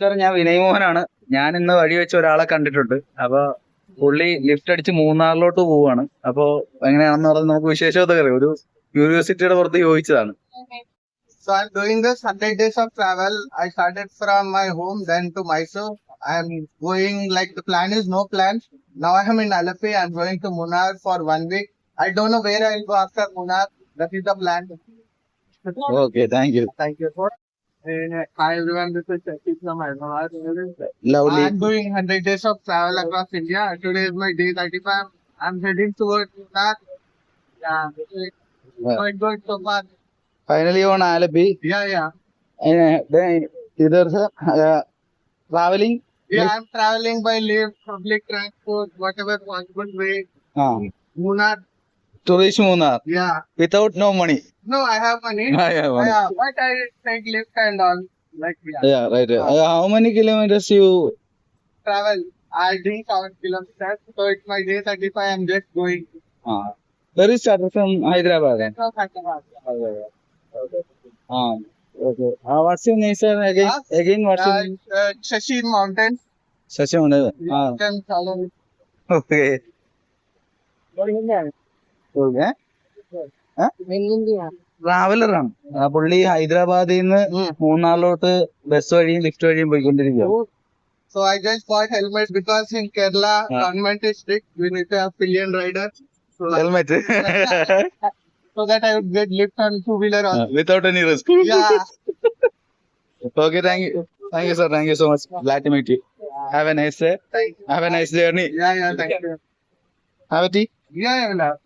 Sir ഞാൻ വിനയ് മോഹനാണ്. ഞാൻ ഇന്ന് വഴി വെച്ച് ഒരാളെ കണ്ടിട്ടുണ്ട്. അപ്പൊ പുള്ളി ലിഫ്റ്റ് അടിച്ച് മൂന്നാറിലോട്ട് പോവാണ്. അപ്പൊ എങ്ങനെയാണെന്ന് പറഞ്ഞ് നമുക്ക് വിശേഷമൊക്കെ അറിയാം. ഒരു ക്യൂരിയോസിറ്റിയുടെ പുറത്ത് ചോദിച്ചതാണ്. So I'm doing this 100 days of travel. I started from my home, then to Mysore. I'm going like the plan is no plan. Now I am in Alapi. I'm going to Munnar for 1 week. I don't know where I'll go after Munnar. That is the plan. Okay, thank you. Thank you for. Hi everyone, this is Shakib from Hyderabad. Lovely. I'm doing 100 days of travel across India. Today is my day 35. I'm heading towards Munnar. Yeah, quite good so far. Finally on Alleppey. Yeah. Either travelling. Yeah, I'm traveling by lift, public transport, whatever possible way. Munnar. Tourist Munnar. Yeah. Without no money. No, I have money. Yeah, but I take lift and all. Like, Yeah, right. How many kilometers you travel. I drink 7 kilometers. So it's my day 35. I'm just going. Where is started from Hyderabad? From Hyderabad. Okay. What's your name, sir? Again, what's your name? Shashir Mountains. Shashim. You can follow me. Okay. ട്രാവലറാണ്. പുള്ളി ഹൈദരാബാദിൽ നിന്ന് മൂന്നാറിലോട്ട് bus വഴിയും lift വഴിയും പോയിക്കൊണ്ടിരിക്കുക. So I just bought helmets because in Kerala, government is strict. We need to have pillion rider. So helmet. so that I would get lift on two-wheeler also. Without any risk. Yeah. Okay, thank you. Thank you, sir. Thank you so much. Glad to meet you. Have a nice day. Thank you. Have a nice journey. Yeah, thank you. Have a tea. Yeah, I will have.